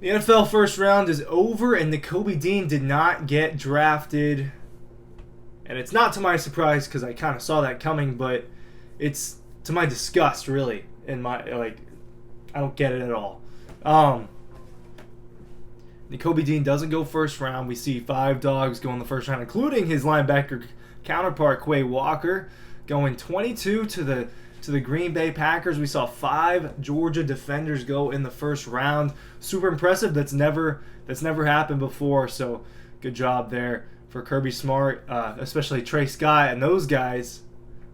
The NFL first round is over, and Nakobe Dean did not get drafted. And it's not to my surprise because I kind of saw that coming, but it's to my disgust, really. In my I don't get it at all. Nakobe Dean doesn't go first round. We see 5 dogs go in the first round, including his linebacker counterpart Quay Walker, going 22 to the Green Bay Packers. We saw 5 Georgia defenders go in the first round. Super impressive. That's never happened before. So good job there for Kirby Smart, especially Trey Scott and those guys.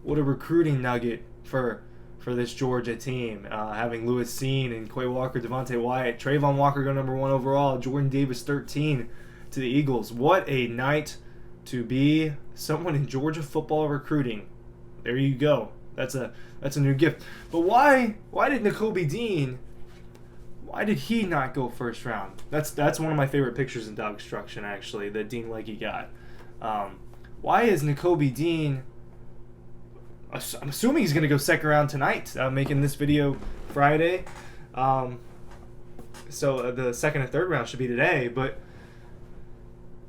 What a recruiting nugget for this Georgia team. Having Lewis Seen and Quay Walker, Devontae Wyatt, Trayvon Walker go number 1 overall, Jordan Davis 13 to the Eagles. What a night to be someone in Georgia football recruiting. There you go. That's a new gift. But why did Nakobe Dean? Why did he not go first round? That's one of my favorite pictures in DAWGSTRUCTION, actually, that Dean Legge got. Why is Nakobe Dean? I'm assuming he's going to go second round tonight. I'm making this video Friday, so the second and third round should be today. But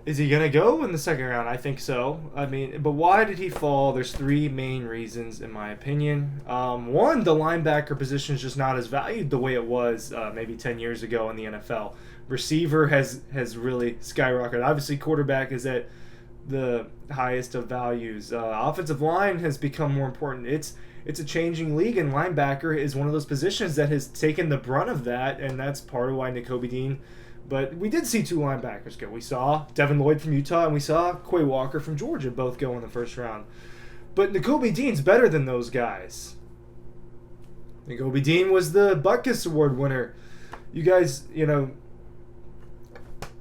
is he going to go in the second round? I think so. I mean, but why did he fall? There's 3 main reasons, in my opinion. One, the linebacker position is just not as valued the way it was maybe 10 years ago in the NFL. Receiver has really skyrocketed. Obviously, quarterback is at the highest of values. Offensive line has become more important. It's a changing league, and linebacker is one of those positions that has taken the brunt of that, and that's part of why Nakobe Dean. But we did see 2 linebackers go. We saw Devin Lloyd from Utah, and we saw Quay Walker from Georgia both go in the first round. But Nakobe Dean's better than those guys. Nakobe Dean was the Butkus Award winner. You guys,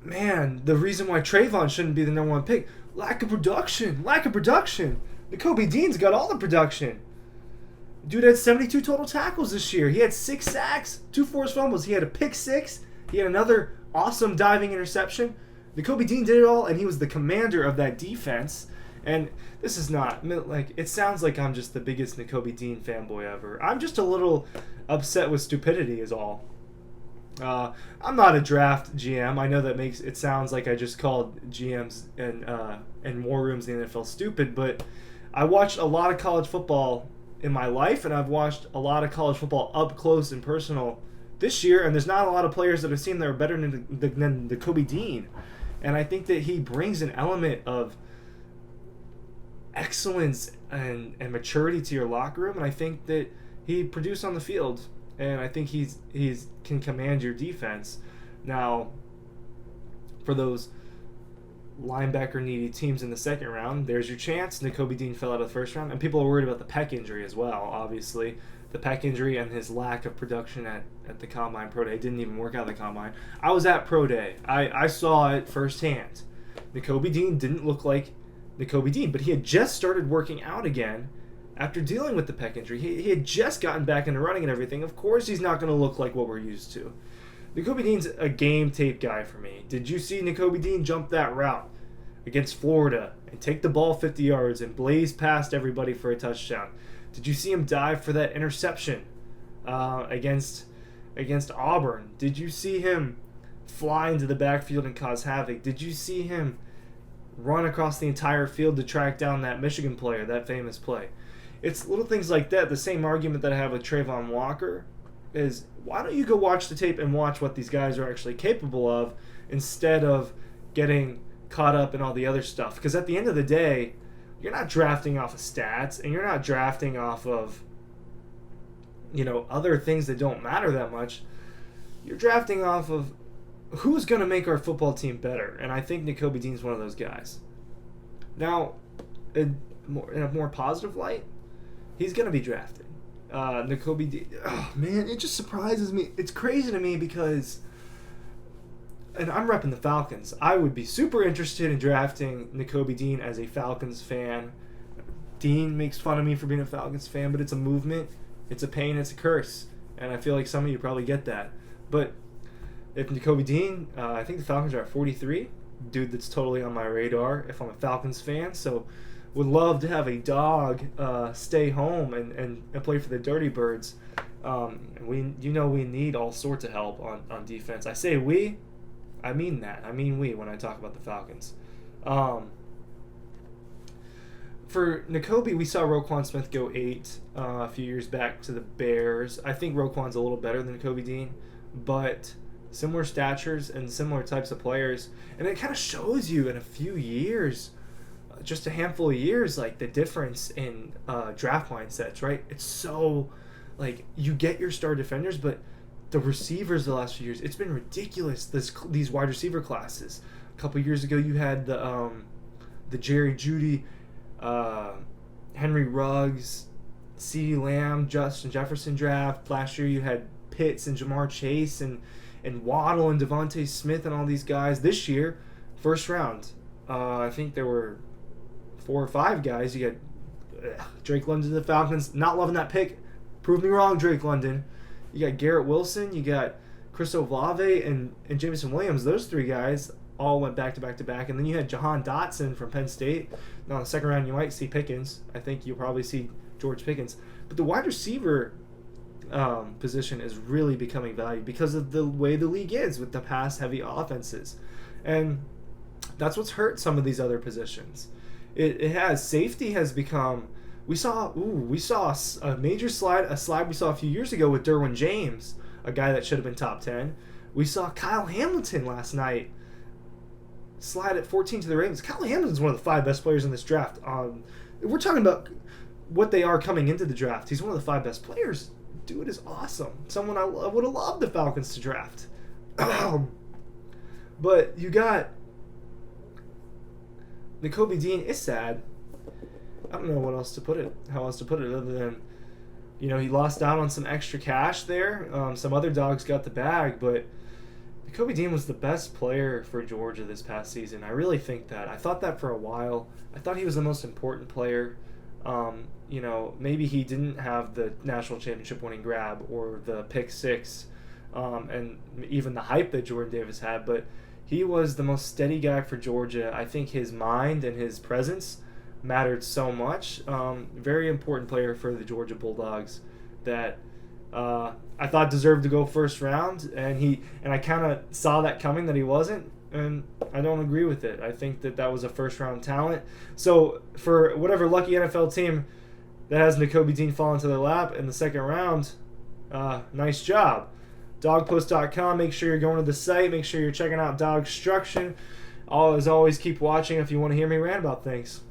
man, the reason why Trayvon shouldn't be the number 1 pick, lack of production. Nakobe Dean's got all the production. Dude had 72 total tackles this year. He had 6 sacks, 2 forced fumbles. He had a pick 6. He had another awesome diving interception. Nakobe Dean did it all, and he was the commander of that defense. And this is not, it sounds like I'm just the biggest Nakobe Dean fanboy ever. I'm just a little upset with stupidity is all. I'm not a draft GM. I know that makes it sounds like I just called GMs and war rooms in the NFL stupid, but I watched a lot of college football in my life, and I've watched a lot of college football up close and personal this year, and there's not a lot of players that I've seen that are better than Nakobe Dean. And I think that he brings an element of excellence and maturity to your locker room, and I think that he produced on the field. And I think he's can command your defense. Now, for those linebacker needy teams in the second round, there's your chance. Nakobe Dean fell out of the first round, and people are worried about the pec injury as well. Obviously, the pec injury and his lack of production at the Combine Pro Day. Didn't even work out the Combine. I was at Pro Day. I saw it firsthand. Nakobe Dean didn't look like Nakobe Dean, but he had just started working out again after dealing with the pec injury. He had just gotten back into running and everything. Of course he's not going to look like what we're used to. Nakobe Dean's a game tape guy for me. Did you see Nakobe Dean jump that route against Florida and take the ball 50 yards and blaze past everybody for a touchdown? Did you see him dive for that interception against Auburn? Did you see him fly into the backfield and cause havoc? Did you see him run across the entire field to track down that Michigan player, that famous play? It's little things like that. The same argument that I have with Trayvon Walker is, why don't you go watch the tape and watch what these guys are actually capable of instead of getting caught up in all the other stuff? Because at the end of the day, you're not drafting off of stats, and you're not drafting off of other things that don't matter that much. You're drafting off of who's going to make our football team better, and I think Nakobe Dean's one of those guys. Now, in a more positive light, he's going to be drafted. Nakobe Dean, oh man, it just surprises me. It's crazy to me because, and I'm repping the Falcons, I would be super interested in drafting Nakobe Dean as a Falcons fan. Dean makes fun of me for being a Falcons fan, but it's a movement, it's a pain, it's a curse, and I feel like some of you probably get that. But if Nakobe Dean, I think the Falcons are at 43, dude that's totally on my radar if I'm a Falcons fan, so would love to have a dog stay home and play for the Dirty Birds. We need all sorts of help on defense. I say we, I mean that. I mean we when I talk about the Falcons. For Nakobe, we saw Roquan Smith go 8 a few years back to the Bears. I think Roquan's a little better than Nakobe Dean, but similar statures and similar types of players. And it kind of shows you in a few years, just a handful of years, like the difference in draft mindsets, right? It's so, like, you get your star defenders, but the receivers the last few years, it's been ridiculous, these wide receiver classes. A couple years ago, you had the Jerry Jeudy, Henry Ruggs, CeeDee Lamb, Justin Jefferson draft. Last year you had Pitts and Jamar Chase and Waddle and Devontae Smith and all these guys. This year, first round, I think there were 4 or 5 guys. You got Drake London to the Falcons. Not loving that pick. Prove me wrong, Drake London. You got Garrett Wilson. You got Chris Olave and Jameson Williams. Those 3 guys all went back to back to back. And then you had Jahan Dotson from Penn State. Now, in the second round, you might see Pickens. I think you'll probably see George Pickens. But the wide receiver position is really becoming valued because of the way the league is with the pass-heavy offenses. And that's what's hurt some of these other positions. It has. Safety has become... We saw a major slide we saw a few years ago with Derwin James, a guy that should have been top 10. We saw Kyle Hamilton last night slide at 14 to the Ravens. Kyle Hamilton's one of the 5 best players in this draft. We're talking about what they are coming into the draft. He's one of the 5 best players. Dude is awesome. Someone I would have loved the Falcons to draft. But you got Nakobe Dean. Is sad. I don't know how else to put it other than, he lost out on some extra cash there. Some other dogs got the bag, but Nakobe Dean was the best player for Georgia this past season. I really think that. I thought that for a while. I thought he was the most important player. Maybe he didn't have the national championship winning grab or the pick 6 and even the hype that Jordan Davis had, but he was the most steady guy for Georgia. I think his mind and his presence mattered so much. Very important player for the Georgia Bulldogs that I thought deserved to go first round, and I kind of saw that coming that he wasn't, and I don't agree with it. I think that was a first round talent. So for whatever lucky NFL team that has Nakobe Dean fall into their lap in the second round, nice job. Dogpost.com. Make sure you're going to the site. Make sure you're checking out DAWGSTRUCTION. As always, keep watching if you want to hear me rant about things.